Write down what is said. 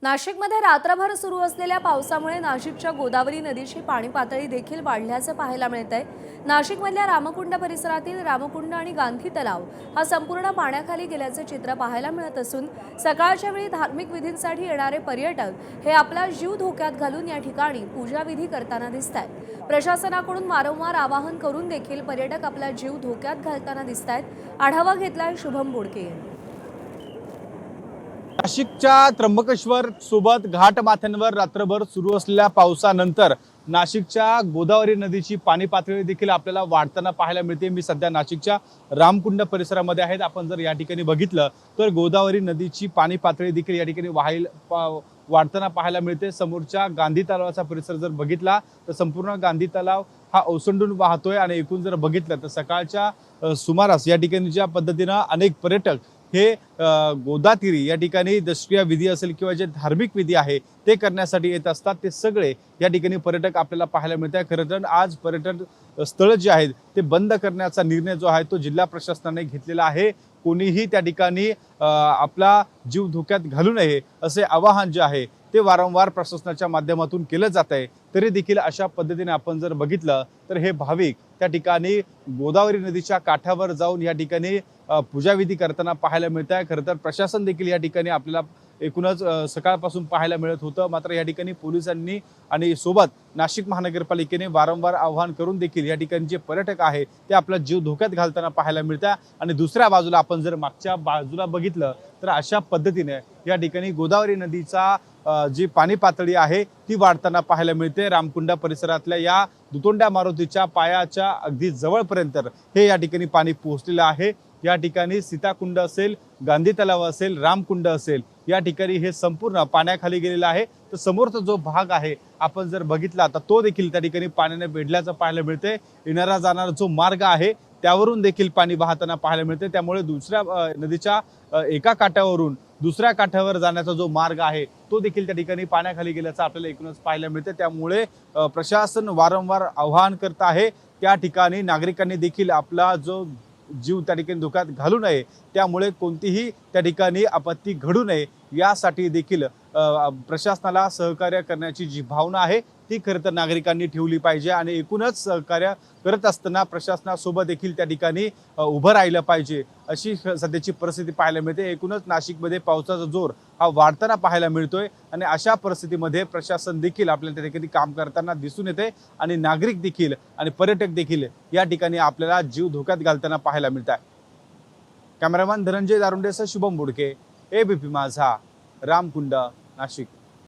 नाशिकमध्ये रात्रभर सुरू असलेल्या पावसामुळे नाशिकच्या गोदावरी नदीची पाणी पातळी देखील वाढल्याचे पाहायला मिळतंय। नाशिकमधल्या रामकुंड परिसरातील रामकुंड आणि गांधी तलाव हा संपूर्ण पाण्याखाली गेल्याचे चित्र पाहायला मिळत असून सकाळच्या वेळी धार्मिक विधींसाठी येणारे पर्यटक हे आपला जीव धोक्यात घालून या ठिकाणी पूजाविधी करताना दिसतायत। प्रशासनाकडून वारंवार आवाहन करून देखील पर्यटक आपला जीव धोक्यात घालताना दिसतायत। आढावा घेतलाय शुभम बोडके। नाशिकच्या त्र्यंबकेश्वर सोबत घाटमाथ्यांवर रात्रभर सुरू असलेल्या पावसानंतर नाशिकच्या गोदावरी नदीची पाणी पातळी देखील आपल्याला वाढताना पाहायला मिळते। मी सध्या नाशिकच्या रामकुंड परिसरामध्ये आहे। आपण जर या ठिकाणी बघितलं तर गोदावरी नदीची पाणी पातळी देखील या ठिकाणी वाढताना पाहायला मिळते। समोरच्या गांधी तलावाचा परिसर जर बघितला तर संपूर्ण गांधी तलाव हा ओसंडून वाहतोय आणि एकूण जर बघितलं तर सकाळच्या सुमारास या ठिकाणी ज्या पद्धतीनं अनेक पर्यटक हे गोदातीरी या ठिकाणी दशक्रिया विधी असेल किंवा जे धार्मिक विधी आहे ते करण्यासाठी येत असतात, ते सगळे या ठिकाणी पर्यटक आपल्याला पाहायला मिळत आहे। खरं तर आज पर्यटन स्थळ जे आहेत ते बंद करण्याचा निर्णय जो आहे तो जिल्हा प्रशासनाने घेतलेला आहे। कोणीही त्या ठिकाणी आपला जीव धोक्यात घालू नये असे आवाहन जे आहे ते वारंवार प्रशासनाच्या माध्यमातून केलं जात आहे। तरी देखील अशा पद्धतीने आपण जर बघितलं तर हे भाविक त्या ठिकाणी गोदावरी नदीच्या काठावर जाऊन या ठिकाणी पूजाविधी करताना पाहायला मिळत आहे। खरं तर प्रशासन देखील या ठिकाणी आपल्याला एकूणच सकाळपासून पाहायला मिळत होतं, मात्र या ठिकाणी पोलिसांनी आणि सोबत नाशिक महानगरपालिकेने वारंवार आवाहन करून देखील या ठिकाणी जे पर्यटक आहे ते आपला जीव धोक्यात घालताना पाहायला मिळत आहे। आणि दुसऱ्या बाजूला आपण जर मागच्या बाजूला बघितलं तर अशा पद्धतीने या ठिकाणी गोदावरी नदीचा जी पाणी पातळी आहे ती वाढताना पाहायला मिळते। रामकुंड परिसरातल्या या दुतोंड्या मारुतीच्या पायाच्या अगदी जवळपर्यंत हे या ठिकाणी पाणी पोहोचलेलं आहे। या ठिकाणी सीताकुंड असेल, गांधी तलाव असेल, रामकुंड असेल, या ठिकाणी हे संपूर्ण पाण्याखाली गेलेलं आहे। तर समोरचा जो भाग आहे आपण जर बघितला तर तो देखील त्या ठिकाणी पाण्याने वेढल्याचं पाहायला मिळते। येणारा जाणारा जो मार्ग आहे त्यावरून देखील पाणी वाहताना पाहायला मिळते। त्यामुळे दुसऱ्या नदीच्या एका काठावरून दुसऱ्या काठावर जाण्याचा जो मार्ग आहे तो देखील त्या ठिकाणी पाण्याखाली गेल्याचं आपल्याला एकूणच पाहायला मिळते। त्यामुळे प्रशासन वारंवार आवाहन करत आहे त्या ठिकाणी नागरिकांनी देखील आपला जो जीव त्या ठिकाणी धोक्यात घालू नये, त्यामुळे कोणतीही त्या ठिकाणी आपत्ती घडू नये यासाठी देखील प्रशासनाला सहकार्य करण्याची जी भावना आहे ती खरं तर नागरिकांनी ठेवली पाहिजे आणि एकूणच सहकार्य करत असताना प्रशासनासोबत देखील त्या ठिकाणी उभं राहिलं पाहिजे अशी सध्याची परिस्थिती पाहायला मिळते। एकूणच नाशिकमध्ये पावसाचा जोर हा वाढताना पाहायला मिळतोय आणि अशा परिस्थितीमध्ये प्रशासन देखील आपल्याला त्या ठिकाणी काम करताना दिसून येते आणि नागरिक देखील आणि पर्यटक देखील या ठिकाणी आपल्याला जीव धोक्यात घालताना पाहायला मिळत आहे। कॅमेरामॅन धनंजय दारुंडेसह शुभम बोडके, एबीपी माझा, रामकुंड, नाशिक।